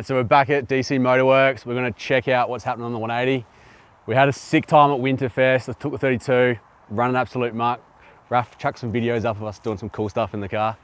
right, so we're back at DC Motorworks. We're going to check out what's happening on the 180. We had a sick time at Winterfest. I took the 32, run an absolute muck. Raf chucked some videos up of us doing some cool stuff in the car.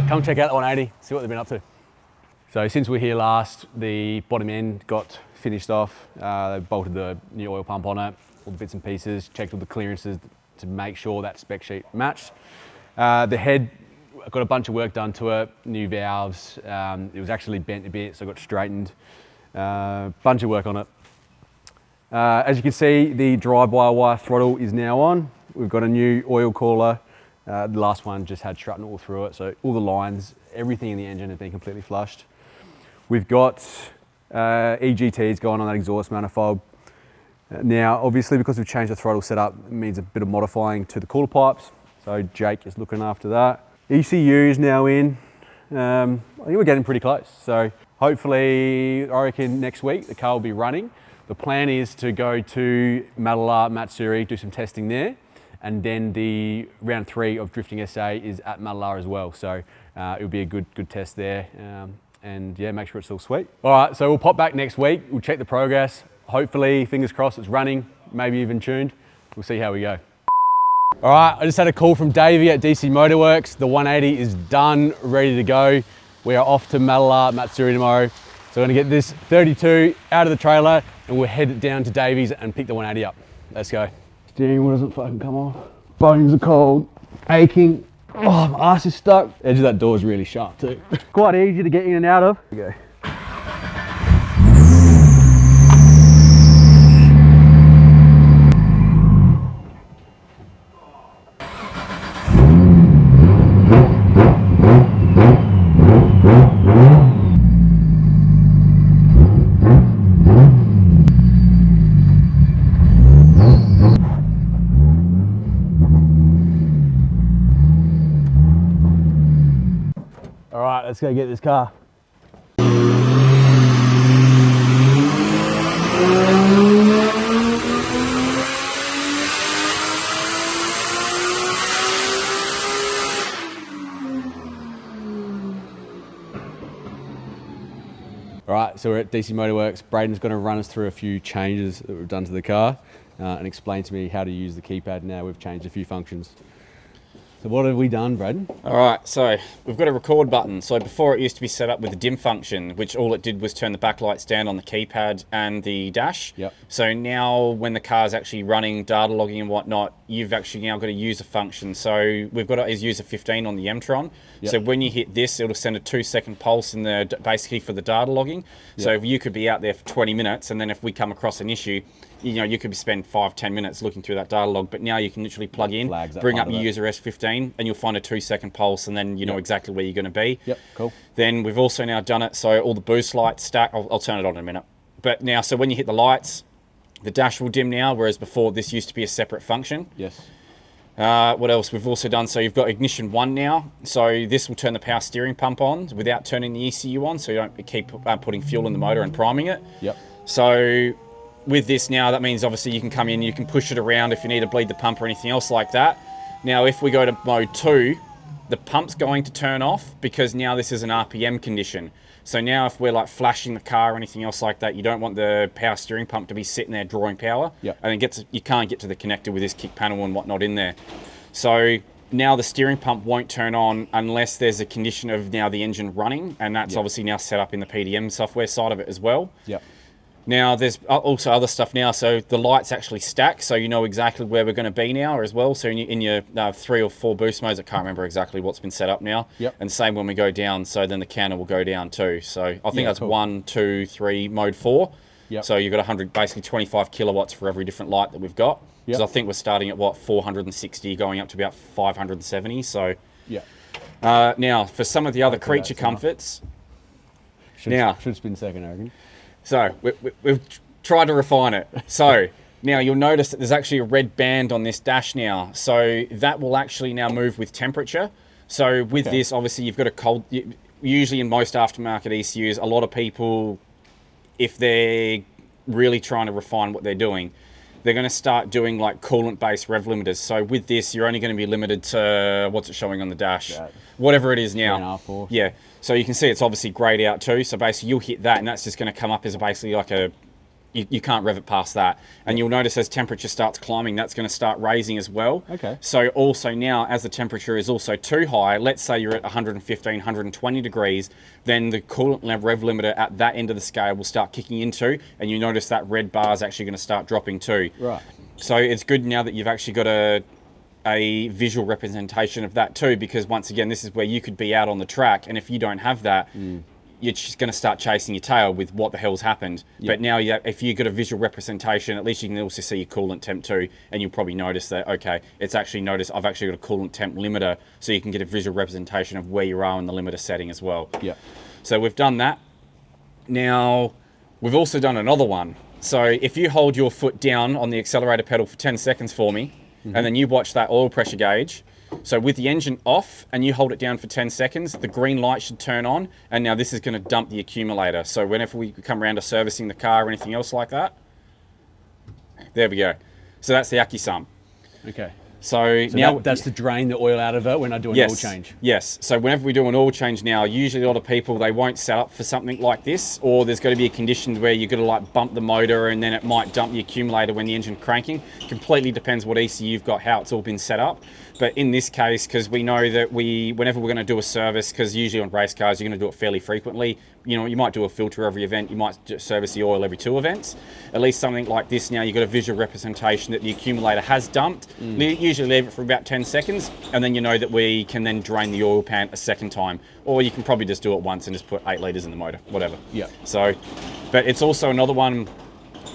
Come check out the 180, see what they've been up to. So since we were here last, the bottom end got finished off. They bolted the new oil pump on it, all the bits and pieces, checked all the clearances to make sure that spec sheet matched. The head, got a bunch of work done to it, new valves. It was actually bent a bit, so it got straightened. Bunch of work on it. As you can see, the drive-by-wire throttle is now on. We've got a new oil cooler. The last one just had shrapnel all through it, so all the lines, everything in the engine has been completely flushed. We've got EGTs going on that exhaust manifold. Now, obviously, because we've changed the throttle setup, it means a bit of modifying to the cooler pipes. So Jake is looking after that. ECU is now in. I think we're getting pretty close. So hopefully, I reckon next week the car will be running. The plan is to go to Mallala, Matsuri, do some testing there. And then the round 3 of Drifting SA is at Mallala as well. So it'll be a good test there. And yeah, make sure it's all sweet. All right, so we'll pop back next week. We'll check the progress. Hopefully, fingers crossed, it's running, maybe even tuned. We'll see how we go. All right, I just had a call from Davey at DC Motorworks. The 180 is done, ready to go. We are off to Mallala, Matsuri tomorrow. So we're gonna get this 32 out of the trailer and we'll head down to Davey's and pick the 180 up. Let's go. Steering wheel doesn't fucking come off. Bones are cold, aching. Oh, my arse is stuck. Edge of that door is really sharp too. Quite easy to get in and out of. Here we go. All right, let's go get this car. All right, so we're at DC Motorworks. Braden's going to run us through a few changes that we've done to the car and explain to me how to use the keypad now we've changed a few functions. So what have we done, Braden? All right, so we've got a record button. So before it used to be set up with the dim function, which all it did was turn the backlights down on the keypad and the dash. Yep. So now when the car's actually running, data logging and whatnot, you've actually now got a user function. So we've got it as user 15 on the M-Tron. Yep. So when you hit this, it'll send a 2-second pulse in the basically for the data logging. Yep. So if you could be out there for 20 minutes and then if we come across an issue, you know, you could spend 5-10 minutes looking through that data log, but now you can literally plug in, bring up your user S15 and you'll find a 2-second pulse and then you know exactly where you're going to be. Yep, cool. Then we've also now done it so all the boost lights stack. I'll turn it on in a minute. But now, so when you hit the lights, the dash will dim now, whereas before this used to be a separate function. Yes. What else we've also done? So you've got ignition 1 now. So this will turn the power steering pump on without turning the ECU on, so you don't keep putting fuel in the motor and priming it. Yep. So with this now, that means obviously you can come in, you can push it around if you need to bleed the pump or anything else like that. Now, if we go to mode 2, the pump's going to turn off because now this is an RPM condition. So now if we're like flashing the car or anything else like that, you don't want the power steering pump to be sitting there drawing power. Yep. And you can't get to the connector with this kick panel and whatnot in there. So now the steering pump won't turn on unless there's a condition of now the engine running, and that's obviously now set up in the PDM software side of it as well. Yep. Now, there's also other stuff now. So the lights actually stack, so you know exactly where we're going to be now as well. So in your 3 or 4 boost modes, I can't remember exactly what's been set up now. Yep. And same when we go down, so then the counter will go down too. So I think that's cool. 1, 2, 3, mode 4. Yep. So you've got 100, basically 25 kilowatts for every different light that we've got. Because Yep. I think we're starting at, what, 460, going up to about 570. So Yeah. now, for some of the other creature comforts... Should spin second, I reckon. So we've tried to refine it. So now you'll notice that there's actually a red band on this dash now. So that will actually now move with temperature. So with this, obviously you've got a cold, usually in most aftermarket ECUs, a lot of people, if they're really trying to refine what they're doing, they're going to start doing like coolant-based rev limiters. So with this, you're only going to be limited to, what's it showing on the dash? Yeah. Whatever it is now. 3.5, 4. Yeah. So you can see it's obviously grayed out too. So basically you'll hit that and that's just going to come up as basically like a, you can't rev it past that. And you'll notice as temperature starts climbing, that's going to start raising as well. Okay. So also now, as the temperature is also too high, let's say you're at 115, 120 degrees, then the coolant rev limiter at that end of the scale will start kicking into, and you notice that red bar is actually going to start dropping too. Right. So it's good now that you've actually got a visual representation of that too, because once again, this is where you could be out on the track, and if you don't have that, you're just going to start chasing your tail with what the hell's happened. But now, if you've got a visual representation, at least you can also see your coolant temp too, and you'll probably notice that, okay, it's actually noticed I've actually got a coolant temp limiter, so you can get a visual representation of where you are in the limiter setting as well. Yeah. So we've done that. Now, we've also done another one. So if you hold your foot down on the accelerator pedal for 10 seconds for me, and then you watch that oil pressure gauge, so with the engine off and you hold it down for 10 seconds, the green light should turn on, and now this is going to dump the accumulator. So whenever we come around to servicing the car or anything else like that, there we go. So that's the AccuSump. Okay. So now that's to drain the oil out of it when I do an oil change. Yes. So whenever we do an oil change now, usually a lot of people, they won't set up for something like this, or there's got to be a condition where you've got to like bump the motor and then it might dump the accumulator when the engine's cranking. Completely depends what ECU you've got, how it's all been set up. But in this case, because we know that whenever we're going to do a service, because usually on race cars, you're going to do it fairly frequently. You know, you might do a filter every event, you might service the oil every 2 events. At least something like this now, you've got a visual representation that the accumulator has dumped. Usually leave it for about 10 seconds, and then you know that we can then drain the oil pan a second time. Or you can probably just do it once and just put 8 litres in the motor, whatever. Yeah. So, but it's also another one.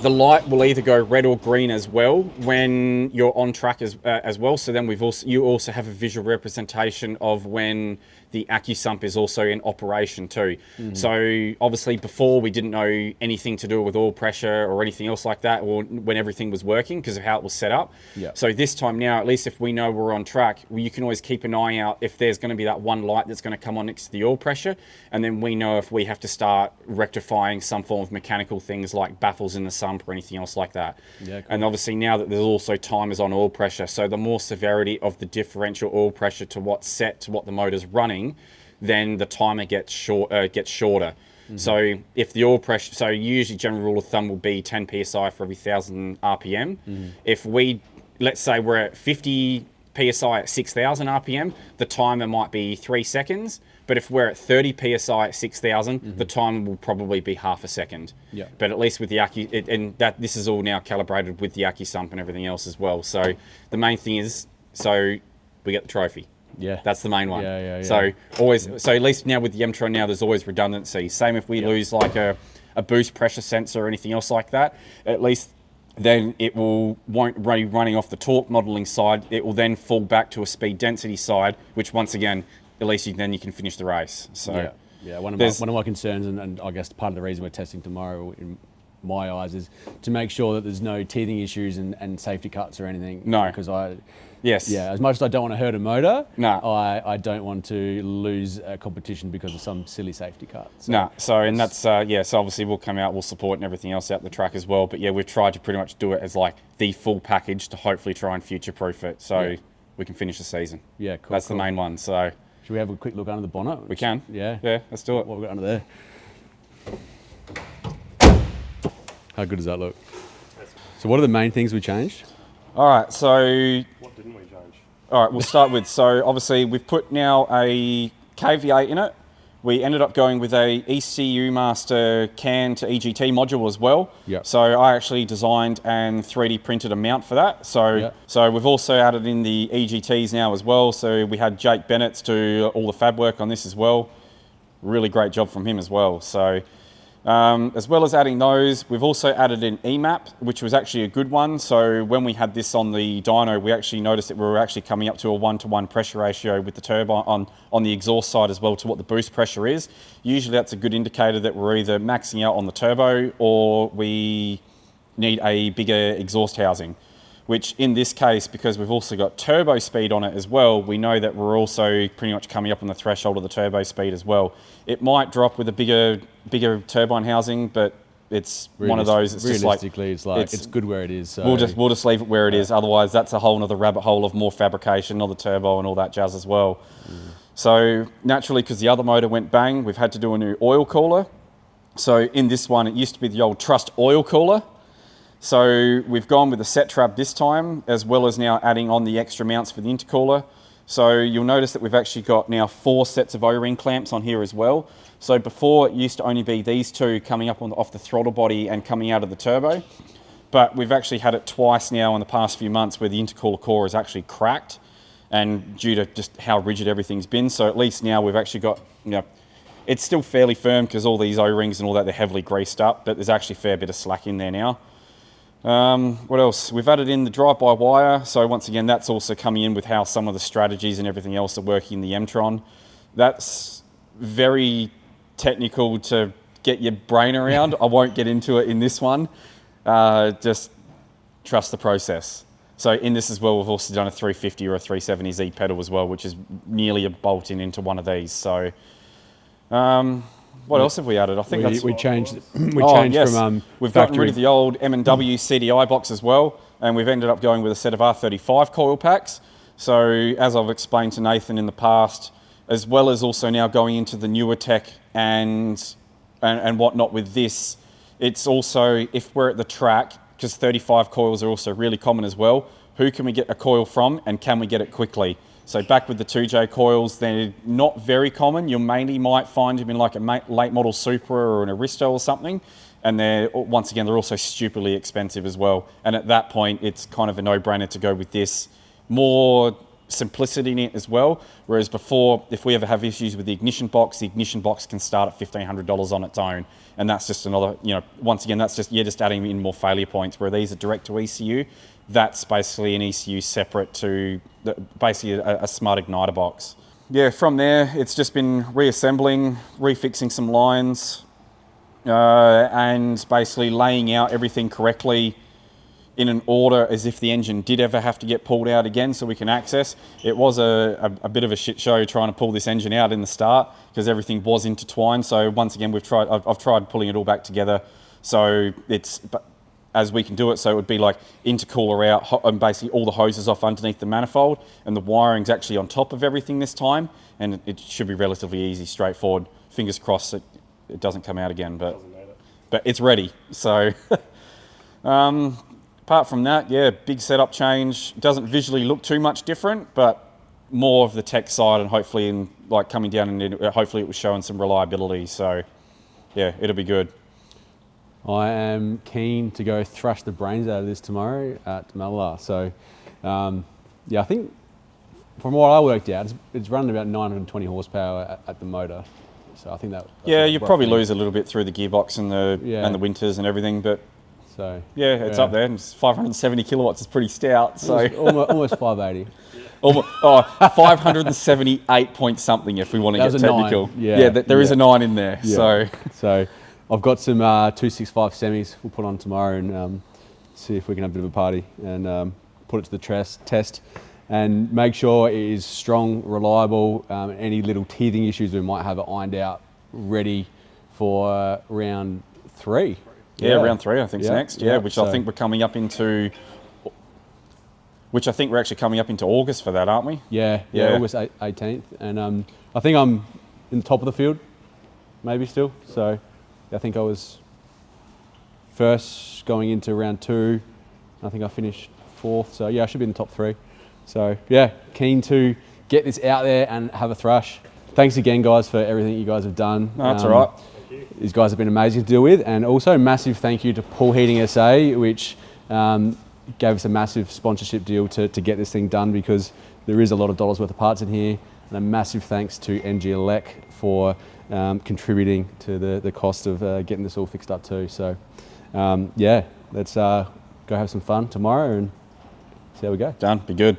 The light will either go red or green as well when you're on track as well. So then you also have a visual representation of when the AccuSump is also in operation too. So obviously before we didn't know anything to do with oil pressure or anything else like that, or when everything was working because of how it was set up. Yeah. So this time now, at least if we know we're on track, you can always keep an eye out if there's going to be that one light that's going to come on next to the oil pressure, and then we know if we have to start rectifying some form of mechanical things like baffles in the sump or anything else like that. Yeah, cool. And obviously now that there's also timers on oil pressure, so the more severity of the differential oil pressure to what's set to what the motor's running, then the timer gets shorter. So if the oil pressure, so usually general rule of thumb will be 10 psi for every 1,000 RPM. If we, let's say we're at 50 psi at 6,000 RPM, the timer might be 3 seconds. But if we're at 30 psi at 6,000, the timer will probably be half a second. Yeah. But at least with the this is all now calibrated with the AccuSump and everything else as well. So the main thing is, so we get the trophy. Yeah. That's the main one. Yeah. So at least now with the M-Tron now, there's always redundancy. Same if we lose like a boost pressure sensor or anything else like that, at least then it won't be running off the torque modeling side. It will then fall back to a speed density side, which once again, at least then you can finish the race. So one of my concerns, and I guess part of the reason we're testing tomorrow in my eyes, is to make sure that there's no teething issues and safety cuts or anything. No. Because as much as I don't want to hurt a motor, I don't want to lose a competition because of some silly safety cut. So and that's, so obviously we'll come out, we'll support and everything else out the track as well. But yeah, we've tried to pretty much do it as like the full package to hopefully try and future-proof it so we can finish the season. Yeah, cool. That's the main one, so. Should we have a quick look under the bonnet? We can. Yeah, let's do it. What have we got under there? How good does that look? So what are the main things we changed? All right, so... What didn't we change? All right, we'll start with, so obviously we've put now a KV8 in it, we ended up going with a ECU Master CAN to EGT module as well. Yep. So I actually designed and 3D printed a mount for that. So we've also added in the EGTs now as well. So we had Jake Bennett's do all the fab work on this as well. Really great job from him as well. So as well as adding those, we've also added an EMAP, which was actually a good one. So when we had this on the dyno, we actually noticed that we were actually coming up to a 1-to-1 pressure ratio with the turbine on the exhaust side as well to what the boost pressure is. Usually that's a good indicator that we're either maxing out on the turbo or we need a bigger exhaust housing, which in this case, because we've also got turbo speed on it as well, we know that we're also pretty much coming up on the threshold of the turbo speed as well. It might drop with a bigger turbine housing, but it's one of those. It's realistically, it's good where it is. So. We'll just leave it where it is. Otherwise, that's a whole other rabbit hole of more fabrication of the turbo and all that jazz as well. So naturally, because the other motor went bang, we've had to do a new oil cooler. So in this one, it used to be the old Trust oil cooler. So we've gone with a set trap this time, as well as now adding on the extra mounts for the intercooler. So you'll notice that we've actually got now 4 sets of O-ring clamps on here as well. So before it used to only be these 2 coming up off the throttle body and coming out of the turbo. But we've actually had it twice now in the past few months where the intercooler core is actually cracked, and due to just how rigid everything's been. So at least now we've actually got, it's still fairly firm because all these O-rings and all that, they're heavily greased up, but there's actually a fair bit of slack in there now. What else? We've added in the drive-by-wire. So once again, that's also coming in with how some of the strategies and everything else are working in the M-tron. That's very technical to get your brain around. I won't get into it in this one. Just trust the process. So in this as well, we've also done a 350 or a 370Z pedal as well, which is nearly a bolt-in into one of these. So what else have we added? I think we changed from we've gotten rid of the old M&W CDI box as well, and we've ended up going with a set of R35 coil packs. So as I've explained to Nathan in the past, as well as also now going into the newer tech and whatnot with this, it's also, if we're at the track, because 35 coils are also really common as well, who can we get a coil from and can we get it quickly? So back with the 2J coils, they're not very common. You mainly might find them in like a late model Supra or an Aristo or something. And they're also stupidly expensive as well. And at that point, it's kind of a no-brainer to go with this. More simplicity in it as well. Whereas before, if we ever have issues with the ignition box can start at $1,500 on its own. And that's just another, once again, you're just adding in more failure points, where these are direct to ECU. That's basically an ECU separate to basically a smart igniter box. Yeah, from there, it's just been reassembling, refixing some lines, and basically laying out everything correctly in an order as if the engine did ever have to get pulled out again so we can access. It was a bit of a shit show trying to pull this engine out in the start because everything was intertwined. So once again, I've tried pulling it all back together. So as we can do it, so it would be like intercooler out and basically all the hoses off underneath the manifold, and the wiring's actually on top of everything this time, and it should be relatively easy, straightforward. Fingers crossed it doesn't come out again, but it's ready. So apart from that, yeah, big setup change. It doesn't visually look too much different, but more of the tech side, and hopefully coming down and hopefully it was showing some reliability. So yeah, it'll be good. I am keen to go thrash the brains out of this tomorrow at Mallala. So, I think from what I worked out, it's running about 920 horsepower at the motor. So I think that. Yeah, you probably lose a little bit through the gearbox and the winters and everything, but so yeah, it's up there. And it's 570 kilowatts is pretty stout. So almost 580. 578 point something if we want to get technical. 9. Yeah, there is a 9 in there. Yeah. So I've got some 265 semis we'll put on tomorrow and see if we can have a bit of a party and put it to the test and make sure it is strong, reliable. Any little teething issues we might have it ironed out, ready for round 3. Yeah, round 3 I think is next. Yeah, which I think we're coming up into. Which I think we're actually coming up into August for that, aren't we? Yeah. August 18th, and I think I'm in the top of the field, maybe still. So I think I was first going into round 2. I think I finished 4th. So yeah, I should be in the top 3. So yeah, keen to get this out there and have a thrash. thanks again, guys, for everything you guys have done. No, that's all right. These guys have been amazing to deal with, and also massive thank you to Pool Heating SA, which gave us a massive sponsorship deal to get this thing done, because there is a lot of dollars worth of parts in here. And a massive thanks to NG Elec for contributing to the cost of getting this all fixed up too. So yeah, let's go have some fun tomorrow and see how we go. Done. Be good.